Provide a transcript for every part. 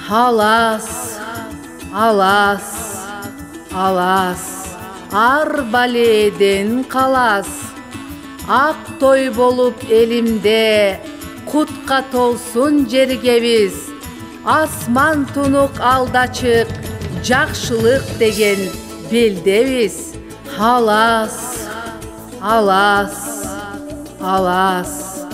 Алас, алас, алас, арбаледен калас. Ак той болуп элимде, кутка толсун жергебиз. Асман тунук алдачык, жакшылык деген белдебиз. Алас, алас, алас,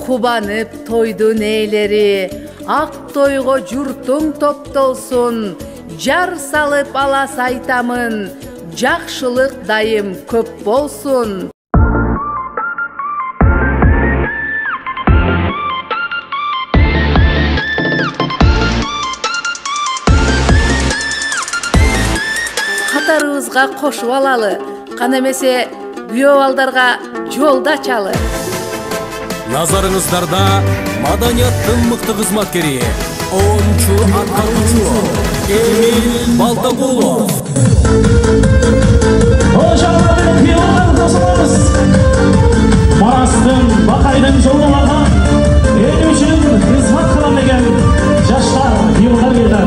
кубанып тойдун ээлери, ак тойго журтуң топтолсун. Жар салып алас айтамын, жакшылык дайым көп болсун. Катарыбызга кошуп алалы, кана эмесе күйөө балдарга жолду ачалы. Назарыңыздарда маданияттын мыкты кызматкери, оончу аткаруучу Эмил Балтакулов. Ошолордун күйөөбалдарын кошулабыз. Марастын, Бакайдын жолун алган, эл үчүн кызмат кылам деген жаштар, күйөөбалдар келди.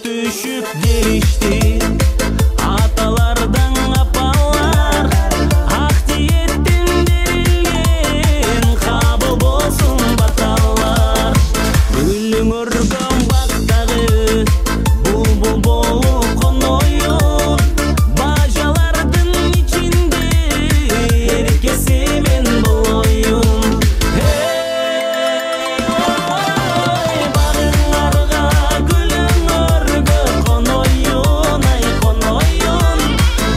Düşüp gelişti atalardan apalar, ak diyettin verilgen kabul bolsun batalar. Gülün örgön baktagı bulbul bolup konoyun, bajalardın içinde erkesi men boloyun. Hey oy bağınlarga gülün konoyun, ay konoyun,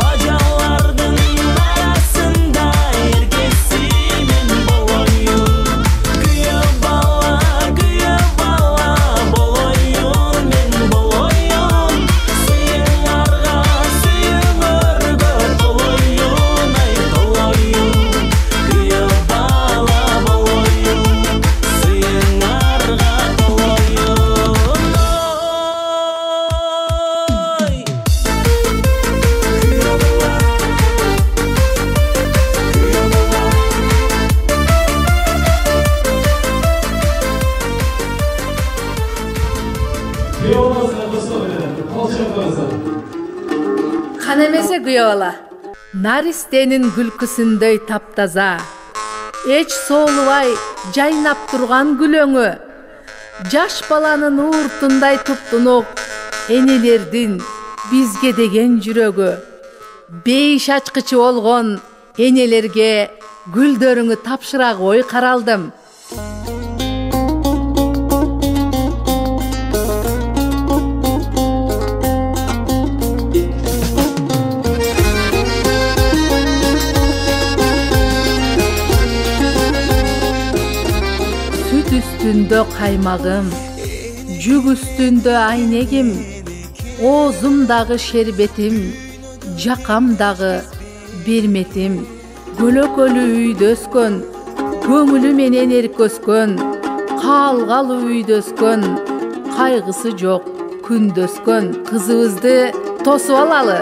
bajalardın arasında erkesi men boloyun. Kүйөө bala boloyun, men boloyun, suyuңарга suyуңөргө толоyun, ay толоyun. Kүйөө bala boloyun, suyуңарга толоyun, oy. Кана эмесе күйөө бала, наристенин күлкүсүндөй таптаза, эч соолубай жайнап турган күлөңү, жаш баланын ууртундай туптунук энелердин бизге деген жүрөгү. Бейиш ачкычы болгон энелерге гүлдөрүңү тапшыра кой каралдым. Süt üstünde kaymağım, жүк üstünde aynegim, oozumdagı şerbetim, жакамдагы берметим. Көлөкөлүү үйдө өскөн, көңүлү менен эркөскөн, калгалуу үйдө өскөн, кайгысы жок күндө өскөн кызыбызды тосуп алалы.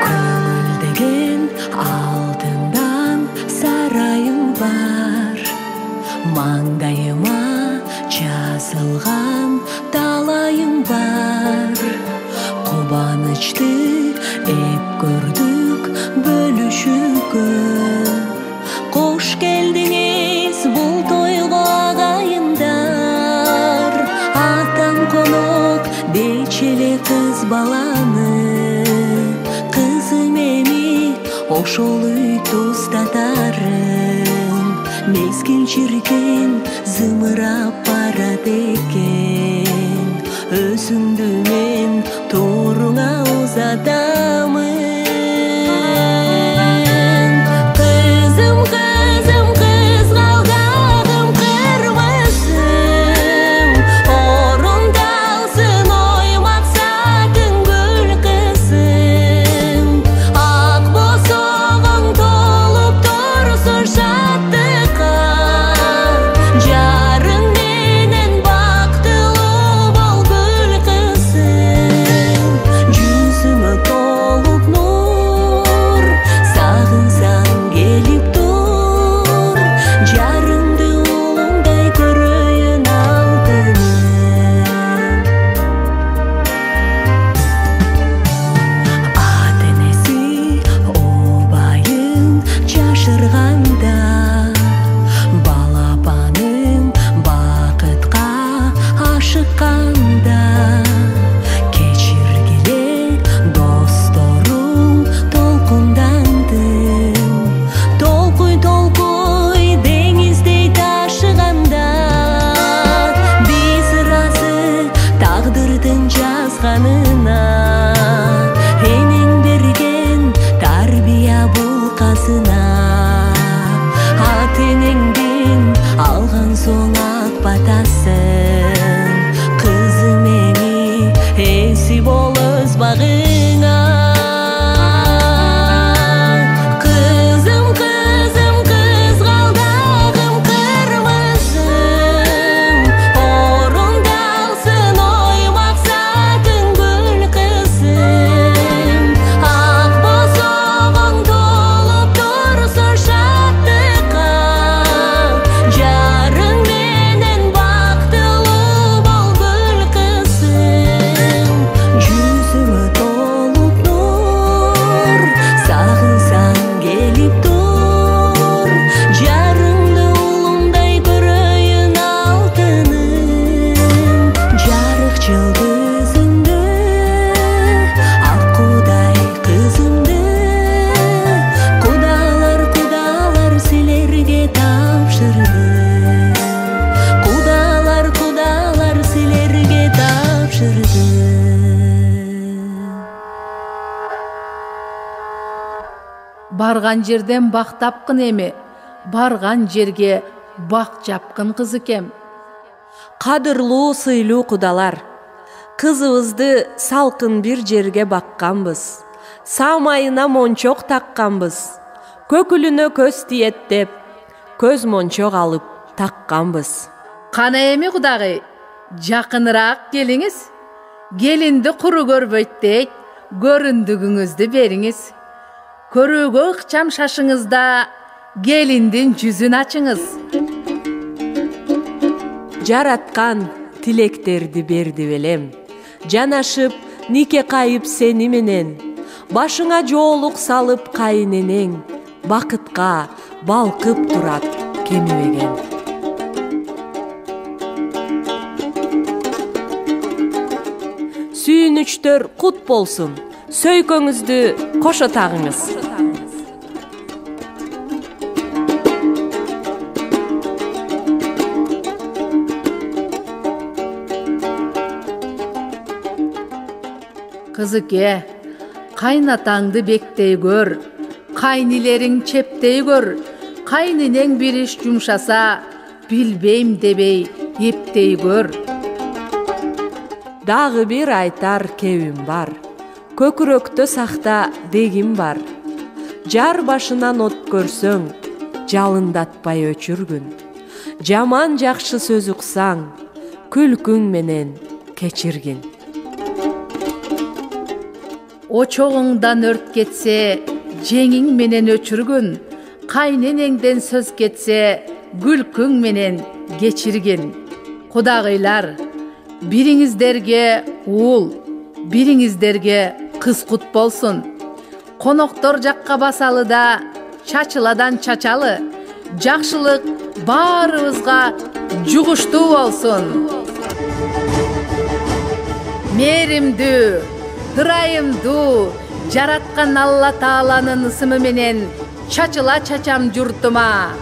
Көңүл деген алтындай жазылған талайың бар. Кубанычты эп көрдүк бөлүшүүгө. Кош келдиңиз бул тойго агайындар. Атам конок дечеле кыз баланы. Кызым эми ошол үйдө устатарым. Мезгил чиркен зымырап барат экен. Өзүңдү мен тууруңа узатамын. Кызым, кызым, кызгалдагым кырмызым. Орундалсын ой максатың гүл кызым. Ак босогоң толуп турсун шаттыкка. Жарың менен бактылуу бол гүл кызым. Жүзүңө толуп нур, сагынсаң келип тур. Жарыңды улуңдай көрөйүн алтыным. Ата энеси обайын жашырганда, балапаным бакытка ашыкканда. Кечиргиле досторум толкундандым. Толкуй толкуй деңиздей ташыганда. Биз ыразы тагдырдын жазганына. Энең берген тарбия бул казына. Ата энеңден алган соң ак батасын. Кызым эми эси бол өз багыңа. Кызым, кызым, кызгалдагым кырмызым. Орундалсын ой максатың гүл кызым. Ак босогоң толуп турсун шаттыкка. Жарың менен бактылуу бол гүл кызым. Жүзүңө толуп нур, сагынсаң келип тур. Жарыңды улуңдай көрөйүн алтыным. Жарык жылдызыңды, аккудай кызымды. Кудалар, кудалар силерге тапшырдым. Кудалар, кудалар силерге тапшырдым. Барган жерден бак тапкын эми, барган жерге бак жапкын кыз экем. Кадырлуу сыйлуу кудалар, кызыбызды салкын бир жерге бакканбыз. Самайына мончок такканбыз. Көкүлүнө көз тиеттеп, көз мончок алып такканбыз. Кана эми кудагый, жакыныраак келиңиз. Келинди куру көрбөйт дейт, көрүндүгүңүздү бериңиз. Көрүүгө ыкчам шашыңызда келиндин жүзүн ачыңыз. Жараткан тилектерди берди белем. Жанашып нике кайып сени менен. Башыңа жоолук салып кайненең. Бакытка балкып турат кемибеген. Сүйүнүчтөр кут болсун. Сөйкөңүздү кошо тагыңыз. Кызыке, кайнатаңды бектей көр, кайнилериң чептей көр. Кайненең бир иш жумшаса, билбейм дебей эптей көр. Дагы бир айтар кебим бар. Көкүрөктө сакта дегим бар. Жар башынан от көрсөң, жалындатпай өчүргүн. Жаман жакшы сөз уксаң, күлкүң менен кечиргин. Очоғыңдан өрт кетсе, жеңиң менен өчүргүн. Кайненеңден сөз кетсе, күлкүң менен кечиргин. Кудагыйлар, бириңиздерге уул, бириңиздерге кыз кут болсун. Коноктор жакка басалы да чачыладан чачалы. Жакшылык баарыбызга жугуштуу болсун. Мээримдүү, ырайымдуу жараткан Алла Тааланын ысымы менен чачыла чачам журтума.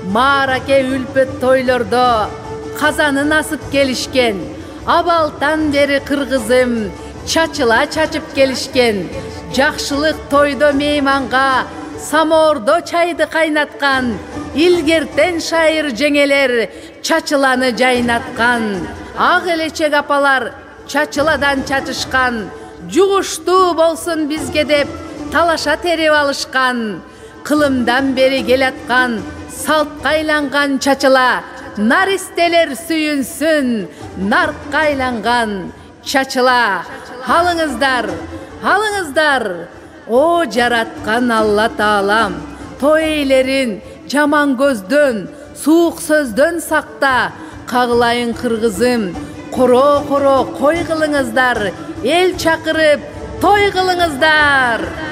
Маараке үлпөт тойлордо казанын асып келишкен. Абалтан бери кыргызым чачыла чачып келишкен. Жакшылык тойдо мейманга самоордо чайды кайнаткан. Илгертен шайыр жеңелер чачыланы жайнаткан. Ак элечек апалар чачыладан чачышкан. Жугуштуу болсун бизге деп талаша терип алышкан. Кылымдан бери келаткан салтка айланган чачыла. Наристелер сүйүнсүн, наркка айланган чачыла. Алыңыздар, алыңыздар. О жараткан Алла Таалам, той эйлерин жаман көздөн, суук сөздөн сакта. Кагылайын кыргызым, коро кой кылыңыздар, эл чакырып той кылыңыздар.